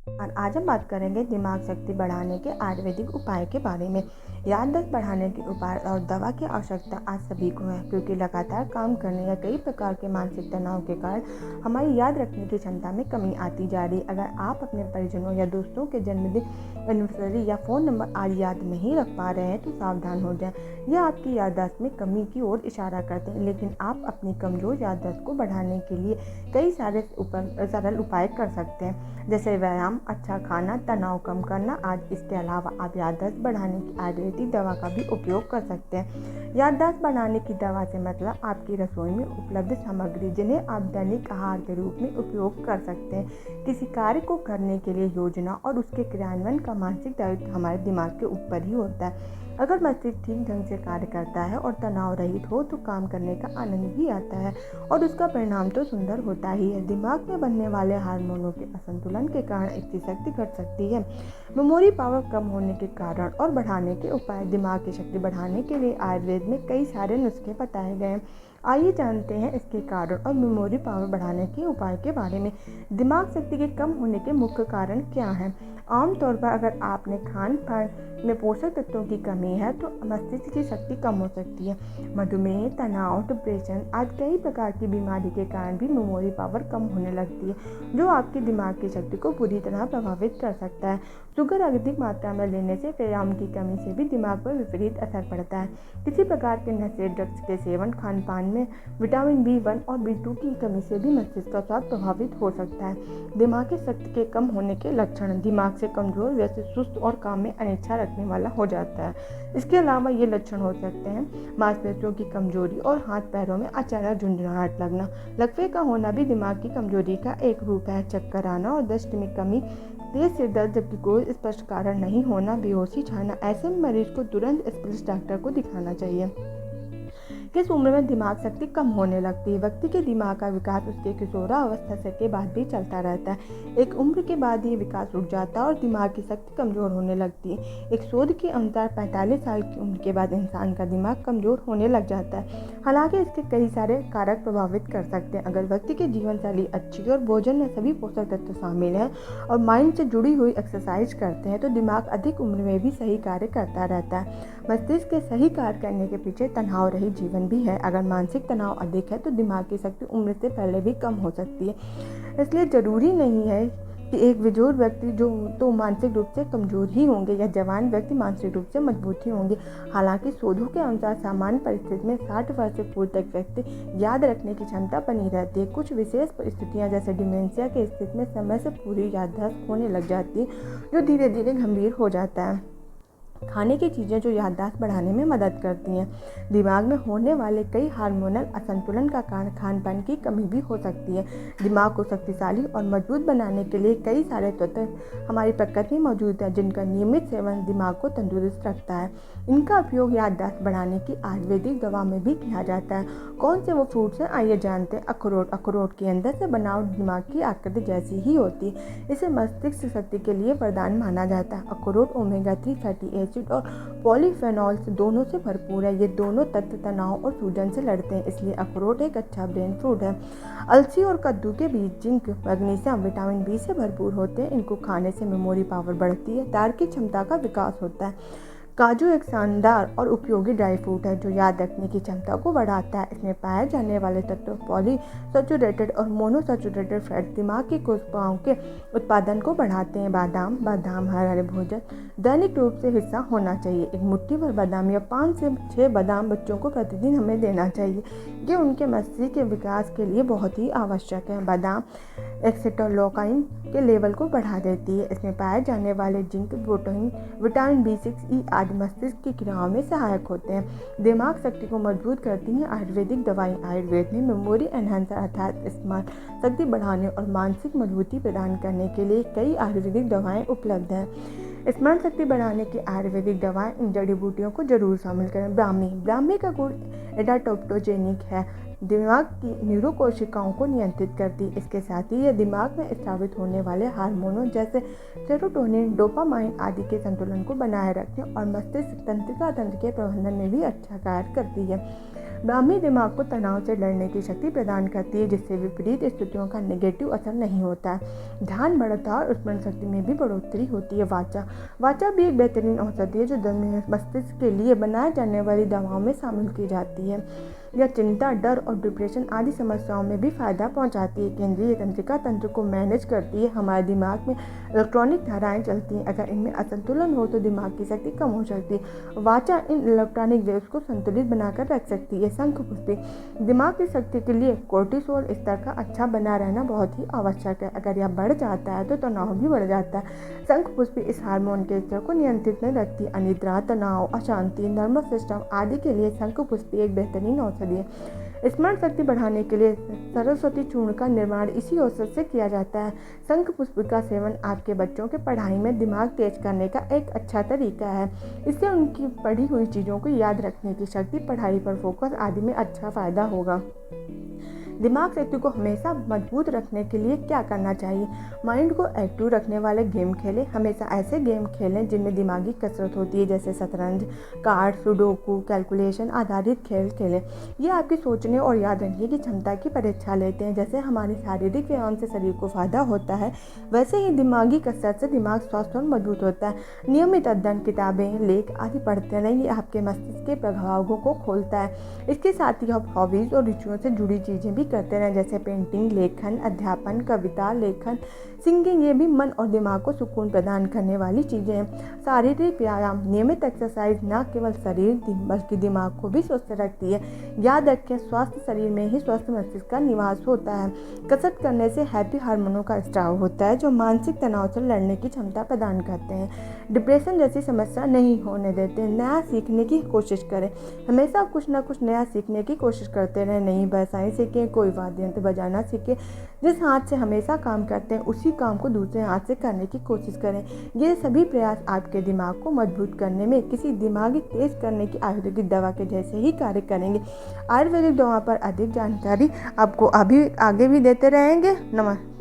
और आज हम बात करेंगे दिमाग शक्ति बढ़ाने के आयुर्वेदिक उपाय के बारे में। याददाश्त बढ़ाने के उपाय और दवा की आवश्यकता आज सभी को है, क्योंकि लगातार काम करने या कई प्रकार के मानसिक तनाव के कारण हमारी याद रखने की क्षमता में कमी आती जा रही। अगर आप अपने परिजनों या दोस्तों के जन्मदिन, एनिवर्सरी या फ़ोन नंबर आज याद नहीं रख पा रहे हैं तो सावधान हो जाएं। यह आपकी याददाश्त में कमी की ओर इशारा करते हैं, लेकिन आप अपनी कमज़ोर याददाश्त को बढ़ाने के लिए कई सारे सरल उपाय कर सकते हैं, जैसे व्यायाम, अच्छा खाना, तनाव कम करना आदि। इसके अलावा आप याददाश्त बढ़ाने की आयुर्वेदिक दवा का भी उपयोग कर सकते हैं। याददाश्त बढ़ाने की दवा से मतलब आपकी रसोई में उपलब्ध सामग्री, जिन्हें आप दैनिक आहार के रूप में उपयोग कर सकते हैं। किसी कार्य को करने के लिए योजना और उसके क्रियान्वयन का मानसिक दायित्व हमारे दिमाग के ऊपर ही होता है। अगर मस्तिष्क ठीक ढंग से कार्य करता है और तनाव रहित हो तो काम करने का आनंद भी आता है और उसका परिणाम तो सुंदर होता ही है। दिमाग में बनने वाले हार्मोनों के असंतुलन के कारण इसकी शक्ति घट सकती है। मेमोरी पावर कम होने के कारण और बढ़ाने के उपाय। दिमाग की शक्ति बढ़ाने के लिए आयुर्वेद में कई सारे नुस्खे बताए गए हैं। आइए जानते हैं इसके कारण और मेमोरी पावर बढ़ाने के उपाय के बारे में। दिमाग शक्ति के कम होने के मुख्य कारण क्या हैं? आमतौर पर अगर आपने खान पान में पोषक तत्वों की कमी है तो मस्तिष्क की शक्ति कम हो सकती है। मधुमेह, तनाव, डिप्रेशन आदि कई प्रकार की बीमारी के कारण भी मेमोरी पावर कम होने लगती है, जो आपके दिमाग की शक्ति को बुरी तरह प्रभावित कर सकता है। शुगर अधिक मात्रा में लेने से, व्यायाम की कमी से भी दिमाग पर विपरीत असर पड़ता है। किसी प्रकार के नशे, ड्रग्स के सेवन, खान पान में विटामिन B1 और B2 की कमी से भी मस्तिष्क का स्वास्थ्य प्रभावित हो सकता है। दिमागी शक्ति के कम होने के लक्षण। दिमाग से कमजोर व्यक्ति सुस्त और काम में अनिच्छा रखने वाला हो जाता है। इसके अलावा ये लक्षण हो सकते हैं मांसपेशियों की कमजोरी और हाथ पैरों में अचानक झुंझुनाहट लगना। लकवे का होना भी दिमाग की कमजोरी का एक रूप है। चक्कर आना और दृष्टि में कमी, तेज सिर दर्द जबकि कोई स्पष्ट कारण नहीं होना, बेहोशी छाना, ऐसे में मरीज को तुरंत स्पेशलिस्ट डॉक्टर को दिखाना चाहिए। किस उम्र में दिमाग शक्ति कम होने लगती है? व्यक्ति के दिमाग का विकास उसके किशोरावस्था से के बाद भी चलता रहता है। एक उम्र के बाद ये विकास रुक जाता है और दिमाग की शक्ति कमजोर होने लगती है। एक शोध के अनुसार 45 साल की उम्र के बाद इंसान का दिमाग कमजोर होने लग जाता है। हालांकि इसके कई सारे कारक प्रभावित कर सकते हैं। अगर व्यक्ति की जीवन शैली अच्छी है और भोजन में सभी पोषक तत्व शामिल हैं और माइंड से जुड़ी हुई एक्सरसाइज करते हैं तो दिमाग अधिक उम्र में भी सही कार्य करता रहता है। मस्तिष्क के सही कार्य करने के पीछे तनाव रहित जीवन भी है। अगर मानसिक तनाव अधिक है तो दिमाग की शक्ति उम्र से पहले भी कम हो सकती है। इसलिए जरूरी नहीं है कि एक बुजुर्ग व्यक्ति जो तो मानसिक रूप से कमजोर ही होंगे या जवान व्यक्ति मानसिक रूप से मजबूत ही होंगे। हालांकि शोधों के अनुसार सामान्य परिस्थिति में 60 वर्ष से पूर्व तक व्यक्ति याद रखने की क्षमता बनी रहती है। कुछ विशेष परिस्थितियां जैसे डिमेंशिया की स्थिति में समय से पूरी याददाश्त होने लग जाती है, जो धीरे धीरे गंभीर हो जाता है। खाने की चीज़ें जो याददाश्त बढ़ाने में मदद करती हैं। दिमाग में होने वाले कई हार्मोनल असंतुलन का कारण खान पान की कमी भी हो सकती है। दिमाग को शक्तिशाली और मजबूत बनाने के लिए कई सारे तत्व हमारी प्रकृति में मौजूद हैं, जिनका नियमित सेवन दिमाग को तंदुरुस्त रखता है। इनका उपयोग याददाश्त बढ़ाने की आयुर्वेदिक दवा में भी किया जाता है। कौन से वो फ्रूट्स हैं, आइए जानते हैं। अखरोट। अखरोट के अंदर से बनावट दिमाग की आकृति जैसी ही होती है। इसे मस्तिष्क शक्ति के लिए वरदान माना जाता है। अखरोट ओमेगा 3 फैटी एसिड और पॉलीफेनॉल्स दोनों से भरपूर है। ये दोनों तत्व तनाव और सूजन से लड़ते हैं, इसलिए अखरोट एक अच्छा ब्रेन फ्रूट है। अलसी और कद्दू के बीज जिंक, मैग्नीशियम, विटामिन B से भरपूर होते हैं। इनको खाने से मेमोरी पावर बढ़ती है, तार्किक क्षमता का विकास होता है। काजू एक शानदार और उपयोगी ड्राई फ्रूट है जो याद रखने की क्षमता को बढ़ाता है। इसमें पाए जाने वाले तत्व पॉलीसैचुरेटेड और मोनोसैचुरेटेड फैट दिमाग की कोशिकाओं के उत्पादन को बढ़ाते हैं। बादाम हरे भोजन दैनिक रूप से हिस्सा होना चाहिए। एक मुट्ठी भर बादाम या 5 से 6 बादाम बच्चों को प्रतिदिन हमें देना चाहिए। ये उनके मस्तिष्क के विकास के लिए बहुत ही आवश्यक है। बादाम एक्सेटोलोकाइन के लेवल को बढ़ा देती है। इसमें पाए जाने वाले zinc, protein, vitamin B6, E आदि मस्तिष्क की क्रियाओं में सहायक होते हैं। दिमाग शक्ति को मजबूत करती हैं आयुर्वेदिक दवाएं। आयुर्वेद में मेमोरी एनहांसर अर्थात स्मरण शक्ति बढ़ाने और मानसिक मजबूती प्रदान करने के लिए कई आयुर्वेदिक दवाएं उपलब्ध हैं। स्मरण शक्ति बढ़ाने की आयुर्वेदिक दवाएं। इन जड़ी बूटियों को जरूर शामिल करें। ब्राह्मी का गुण एडाप्टोजेनिक है, दिमाग की न्यूरो कोशिकाओं को नियंत्रित करती है। इसके साथ ही यह दिमाग में स्रावित होने वाले हार्मोनों जैसे सेरोटोनिन, डोपामाइन आदि के संतुलन को बनाए रखने और मस्तिष्क तंत्रिका तंत्र के प्रबंधन में भी अच्छा कार्य करती है। ब्राह्मी दिमाग को तनाव से लड़ने की शक्ति प्रदान करती है, जिससे विपरीत स्थितियों का नेगेटिव असर नहीं होता है। ध्यान बढ़ता है और स्मरण शक्ति में भी बढ़ोतरी होती है। वाचा भी एक बेहतरीन औषधि है जो मस्तिष्क के लिए बनाए जाने वाली दवाओं में शामिल की जाती है। यह चिंता, डर और डिप्रेशन आदि समस्याओं में भी फायदा पहुंचाती है। केंद्रीय तंत्रिका तंत्र को मैनेज करती है। हमारे दिमाग में इलेक्ट्रॉनिक धाराएं चलती हैं, अगर इनमें असंतुलन हो तो दिमाग की शक्ति कम हो सकती है। वाचा इन इलेक्ट्रॉनिक वेव्स को संतुलित बनाकर रख सकती है। शंखपुष्पी दिमाग की शक्ति के लिए कोर्टिसोल स्तर का अच्छा बना रहना बहुत ही आवश्यक है। अगर यह बढ़ जाता है तो तनाव भी बढ़ जाता है। शंखपुष्पी इस हार्मोन के स्तर को नियंत्रित में रखती है। अनिद्रा, तनाव, अशांति, नर्वस सिस्टम आदि के लिए शंखपुष्पी एक बेहतरीन औषधि है। स्मरण शक्ति बढ़ाने के लिए सरस्वती चूर्ण का निर्माण इसी औषध से किया जाता है। शंखपुष्प का सेवन आपके बच्चों के पढ़ाई में दिमाग तेज करने का एक अच्छा तरीका है। इससे उनकी पढ़ी हुई चीज़ों को याद रखने की शक्ति, पढ़ाई पर फोकस आदि में अच्छा फायदा होगा। दिमाग शक्ति को हमेशा मजबूत रखने के लिए क्या करना चाहिए? माइंड को एक्टिव रखने वाले गेम खेलें। हमेशा ऐसे गेम खेलें जिनमें दिमागी कसरत होती है, जैसे शतरंज, कार्ड, सुडोकू, कैलकुलेशन आधारित खेल खेलें। ये आपकी सोचने और याद रखने की क्षमता की परीक्षा लेते हैं। जैसे हमारी शारीरिक व्यायाम से शरीर को फायदा होता है, वैसे ही दिमागी कसरत से दिमाग स्वस्थ और मजबूत होता है। नियमित अध्ययन, किताबें, लेख आदि पढ़ते रहें। ये आपके मस्तिष्क के प्रभावों को खोलता है। इसके साथ ही आप हॉबीज और रुचियों से जुड़ी चीज़ें भी करते रहें, जैसे पेंटिंग, लेखन, अध्यापन, कविता लेखन, सिंगिंग। ये भी मन और दिमाग को सुकून प्रदान करने वाली चीज़ें हैं। शारीरिक व्यायाम, नियमित एक्सरसाइज न केवल शरीर बल्कि दिमाग को भी स्वस्थ रखती है। याद रखें, स्वस्थ शरीर में ही स्वस्थ मस्तिष्क का निवास होता है। कसरत करने से हैप्पी हार्मोनों का स्राव होता है, जो मानसिक तनाव से लड़ने की क्षमता प्रदान करते हैं। डिप्रेशन जैसी समस्या नहीं होने देते। नया सीखने की कोशिश करें। हमेशा कुछ ना कुछ नया सीखने की कोशिश करते रहें। नई भाषाएं सीखें, कोई वाद्य यंत्र बजाना सीखें। जिस हाथ से हमेशा काम करते हैं उसी काम को दूसरे हाथ से करने की कोशिश करें। ये सभी प्रयास आपके दिमाग को मजबूत करने में किसी दिमागी तेज करने की आयुर्वेदिक दवा के जैसे ही कार्य करेंगे। आयुर्वेदिक दवा पर अधिक जानकारी आपको अभी आगे भी देते रहेंगे। नमस्कार।